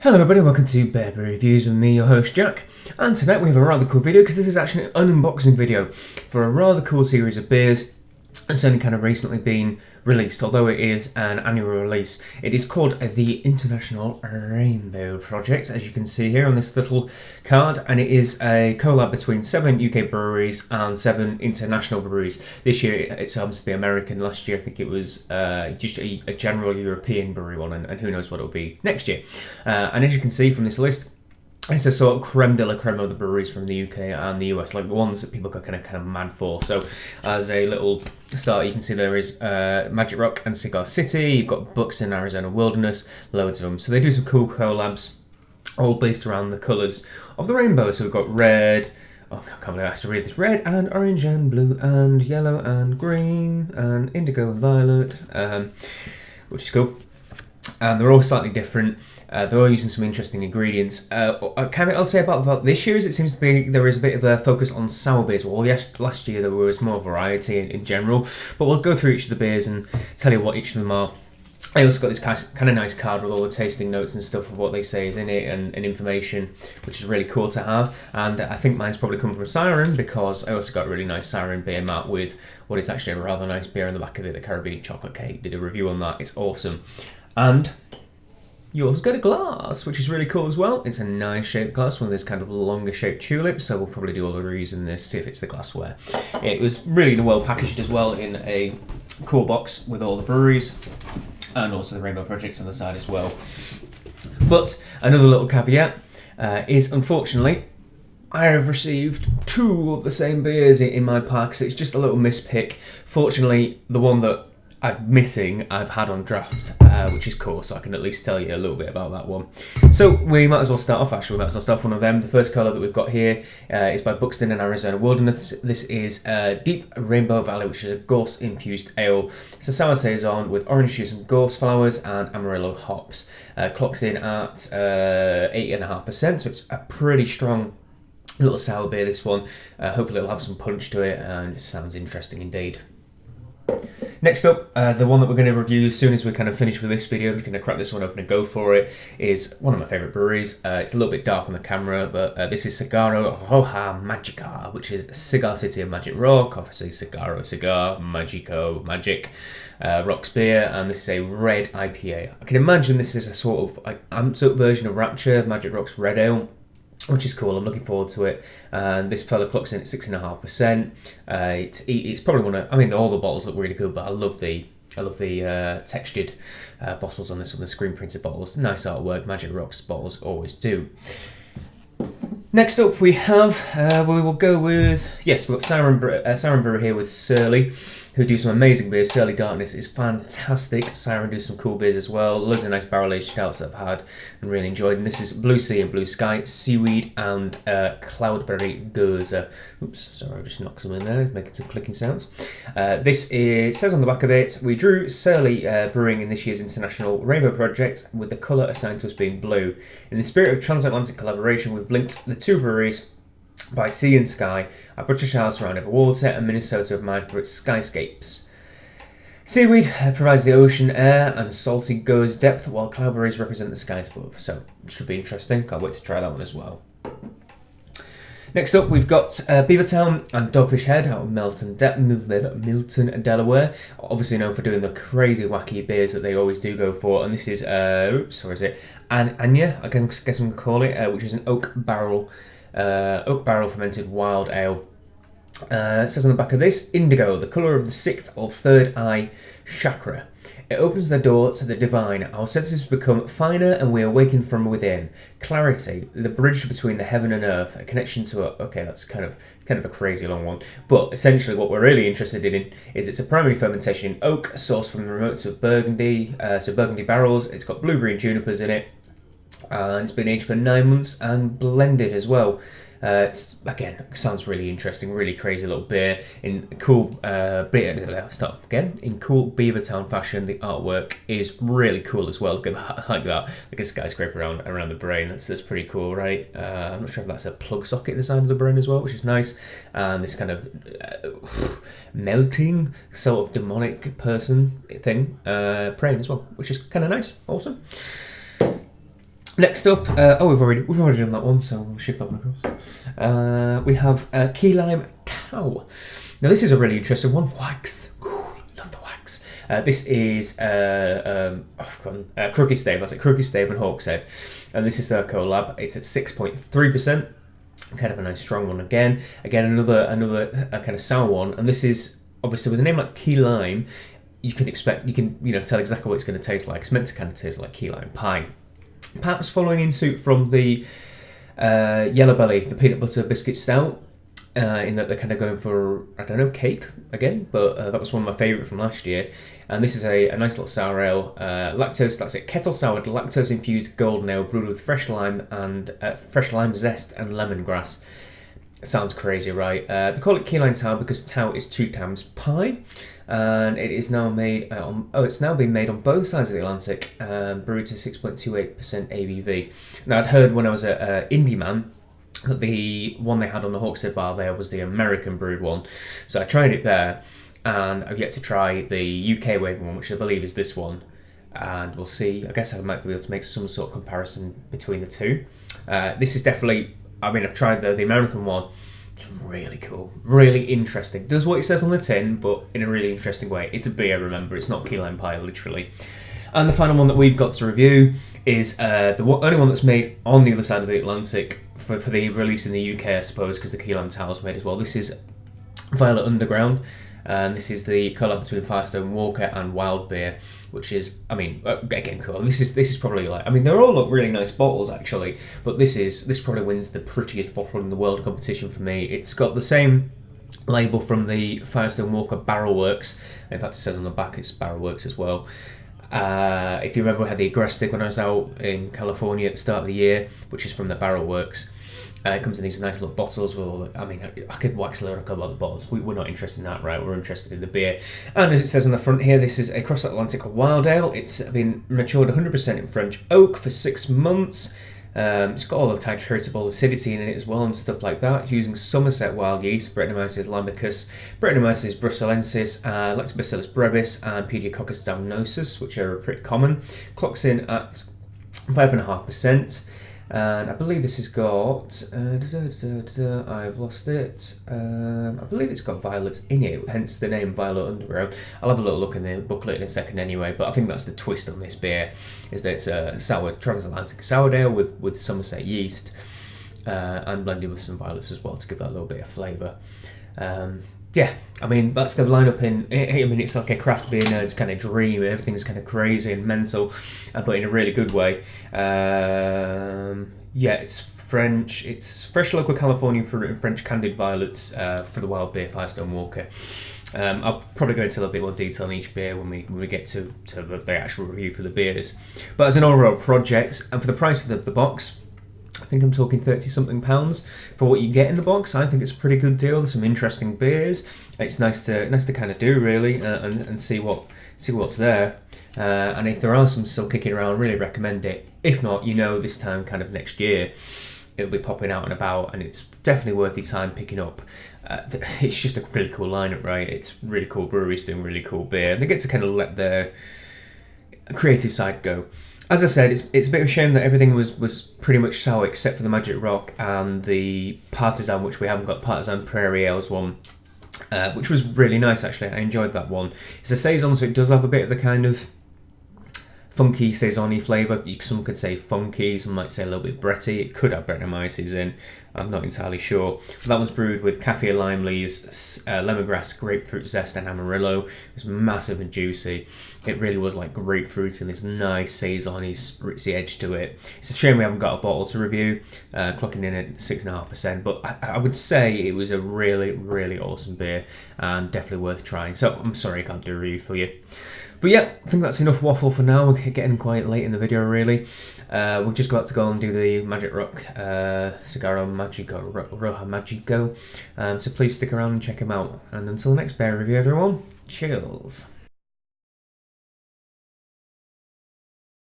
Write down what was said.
Hello everybody, welcome to Bear Reviews with me, your host Jack. And tonight we have a rather cool video because this is actually an unboxing video for a rather cool series of beers that's only kind of recently been released, although it is an annual release. It is called the International Rainbow Project, as you can see here on this little card, and it is a collab between 7 UK breweries and 7 international breweries. This year it happens to be American. Last year I think it was just a general European brewery one, and who knows what it'll be next year. And as you can see from this list, it's a sort of creme de la creme of the breweries from the UK and the US, like the ones that people got kind of mad for. So as a little start, you can see there is Magic Rock and Cigar City. You've got Buxton, Arizona Wilderness, loads of them. So they do some cool collabs, all based around the colours of the rainbow. So we've got red, I can't believe I have to read this, red and orange and blue and yellow and green and indigo and violet, which is cool. And they're all slightly different. They're all using some interesting ingredients. I'll say about this year's, it seems to be there is a bit of a focus on sour beers. Well, yes, last year there was more variety in general, but we'll go through each of the beers and tell you what each of them are. I also got this kind of nice card with all the tasting notes and stuff of what they say is in it and information, which is really cool to have. And I think mine's probably come from Siren, because I also got a really nice Siren beer mat with what is actually a rather nice beer on the back of it, the Caribbean Chocolate Cake. Did a review on that, it's awesome. And you also get a glass, which is really cool as well. It's a nice shaped glass, one of those kind of longer shaped tulips, so we'll probably do all the reviews in this, see if it's the glassware. It was really well packaged as well in a cool box with all the breweries and also the Rainbow Projects on the side as well. But another little caveat is, unfortunately, I have received 2 of the same beers in my pack, so it's just a little mispick. Fortunately, the one that I'm missing, I've had on draft, which is cool, so I can at least tell you a little bit about that one. So we might as well start off, actually, one of them. The first colour that we've got here is by Buxton and Arizona Wilderness. This is Deep Rainbow Valley, which is a gorse-infused ale. It's a sour saison with orange juice and gorse flowers and Amarillo hops. Clocks in at 8.5%, so it's a pretty strong little sour beer, this one. Hopefully it'll have some punch to it, and it sounds interesting indeed. Next up, the one that we're going to review as soon as we're kind of finished with this video, I'm just going to crack this one open and go for it, is one of my favourite breweries. It's a little bit dark on the camera, but this is Cigarro Roja Magica, which is Cigar City and Magic Rock, obviously Cigarro, Cigar, Magico, Magic, Rock's beer, and this is a red IPA. I can imagine this is a sort of like amped up version of Rapture, Magic Rock's red ale, which is cool. I'm looking forward to it. And this fella clocks in at 6.5%. It's probably one of, I mean, all the bottles look really good, but I love the textured bottles on this one, the screen printed bottles. Nice artwork. Magic Rock's bottles always do. Next up we have, we will go with, yes, we've got Siren Brewer here with Surly, who do some amazing beers. Surly Darkness is fantastic. Siren do some cool beers as well. Loads of nice barrel-aged stouts that I've had and really enjoyed. And this is Blue Sea and Blue Sky, Seaweed and Cloudberry Goza. Oops, sorry, I just knocked some in there, making some clicking sounds. This says on the back of it, we drew Surly Brewing in this year's International Rainbow Project with the colour assigned to us being blue. In the spirit of transatlantic collaboration, we've linked the 2 breweries by sea and sky, a British Isle surrounded by water, and Minnesota of mind for its skyscapes. Seaweed provides the ocean air and salty goes depth, while cloudberries represent the skies above. So, it should be interesting. Can't wait to try that one as well. Next up, we've got Beavertown and Dogfish Head out of Milton, Delaware. Obviously known for doing the crazy wacky beers that they always do go for. And this is, Anya, I guess we can call it, which is an oak barrel fermented wild ale. It says on the back of this, indigo, the colour of the 6th or 3rd eye chakra. It opens the door to the divine. Our senses become finer and we awaken from within. Clarity, the bridge between the heaven and earth, a connection to a... Okay, that's kind of a crazy long one. But essentially what we're really interested in is it's a primary fermentation in oak, sourced from the remotes of Burgundy, so Burgundy barrels. It's got blueberry and junipers in it. And it's been aged for 9 months and blended as well. It's, again, sounds really interesting, really crazy little beer in cool in cool Beavertown fashion. The artwork is really cool as well. Look at that, like a skyscraper around the brain. That's pretty cool, right? I'm not sure if that's a plug socket at the side of the brain as well, which is nice. And this kind of melting sort of demonic person thing praying as well, which is kind of nice. Awesome. Next up, we've already done that one, so we'll shift that one across. We have Key Lime Cow. Now this is a really interesting one. Wax. Ooh, love the wax. This is Crooked Stave. That's it. Crooked Stave and Hawkshead, and this is their collab. It's at 6.3%. Kind of a nice strong one again. Again, another kind of sour one, and this is obviously with a name like Key Lime. You can tell exactly what it's going to taste like. It's meant to kind of taste like key lime pie. Perhaps following in suit from the Yellow Belly, the peanut butter biscuit stout, in that they're kind of going for, I don't know, cake again, but that was one of my favourite from last year. And this is a nice little sour ale, lactose, that's it, kettle soured, lactose infused golden ale brewed with fresh lime zest and lemongrass. Sounds crazy, right? They call it Key Lime Tau because tau is 2 times pie, and it is now made it's now been made on both sides of the Atlantic, brewed to 6.28% ABV. Now I'd heard when I was at Indie Man that the one they had on the Hawkshead bar there was the American brewed one, so I tried it there, and I've yet to try the UK wave one, which I believe is this one, and we'll see. I guess I might be able to make some sort of comparison between the two. This is definitely, I mean, I've tried the American one. It's really cool, really interesting. Does what it says on the tin, but in a really interesting way. It's a beer, remember, it's not key lime pie, literally. And the final one that we've got to review is the only one that's made on the other side of the Atlantic for the release in the UK, I suppose, because the Key Lime Tau was made as well. This is Violet Underground, and this is the collab between Firestone Walker and Wild Beer, which is, I mean, again, cool. This is probably like, I mean, they all look really nice bottles actually, but this probably wins the prettiest bottle in the world competition for me. It's got the same label from the Firestone Walker Barrel Works. In fact, it says on the back it's Barrel Works as well. If you remember, I had the Agrestic when I was out in California at the start of the year, which is from the Barrel Works. It comes in these nice little bottles with all the, I mean, I could wax lyrical about the bottles. We're not interested in that, right? We're interested in the beer. And as it says on the front here, this is a Cross Atlantic Wild Ale. It's been matured 100% in French oak for 6 months. It's got all the titratable acidity in it as well and stuff like that, using Somerset wild yeast, Brettanomyces lambicus, Brettanomyces bruxellensis, Lactobacillus brevis, and Pediococcus damnosus, which are pretty common. Clocks in at 5.5%. And I believe this has got, I've lost it, I believe it's got violets in it, hence the name Violet Underground. I'll have a little look in the booklet in a second anyway, but I think that's the twist on this beer, is that it's a sour, transatlantic sour ale with Somerset yeast, and blended with some violets as well to give that a little bit of flavour. Yeah, I mean, that's the lineup I mean, it's like a craft beer nerd's kind of dream. Everything's kind of crazy and mental, but in a really good way. Yeah, it's French. It's fresh local California fruit and French candied violets for the wild beer Firestone Walker. I'll probably go into a little bit more detail on each beer when we get to the actual review for the beers. But as an overall project, and for the price of the box, I think I'm talking £30-something for what you get in the box. I think it's a pretty good deal. There's some interesting beers. It's nice to kind of do really and see what's there. And if there are some still kicking around, I really recommend it. If not, this time kind of next year, it'll be popping out and about, and it's definitely worth your time picking up. It's just a really cool lineup, right? It's really cool breweries doing really cool beer, and they get to kind of let their creative side go. As I said, it's a bit of a shame that everything was pretty much sour except for the Magic Rock and the Partisan, which we haven't got, Partisan Prairie Ales one, which was really nice actually. I enjoyed that one. It's a saison, so it does have a bit of the kind of funky saison-y flavour. Some could say funky, some might say a little bit Bretty. It could have Brettanomyces in, I'm not entirely sure. But that one's brewed with kaffir lime leaves, lemongrass, grapefruit zest and Amarillo. It was massive and juicy. It really was like grapefruit and this nice saison-y, spritzy edge to it. It's a shame we haven't got a bottle to review, clocking in at 6.5%, but I would say it was a really, really awesome beer and definitely worth trying. So I'm sorry I can't do a review for you. But yeah, I think that's enough waffle for now. We're getting quite late in the video, really. We're just about to go and do the Magic Rock Cigarro Magico, Roja Magico. So please stick around and check them out. And until the next beer review, everyone, cheers.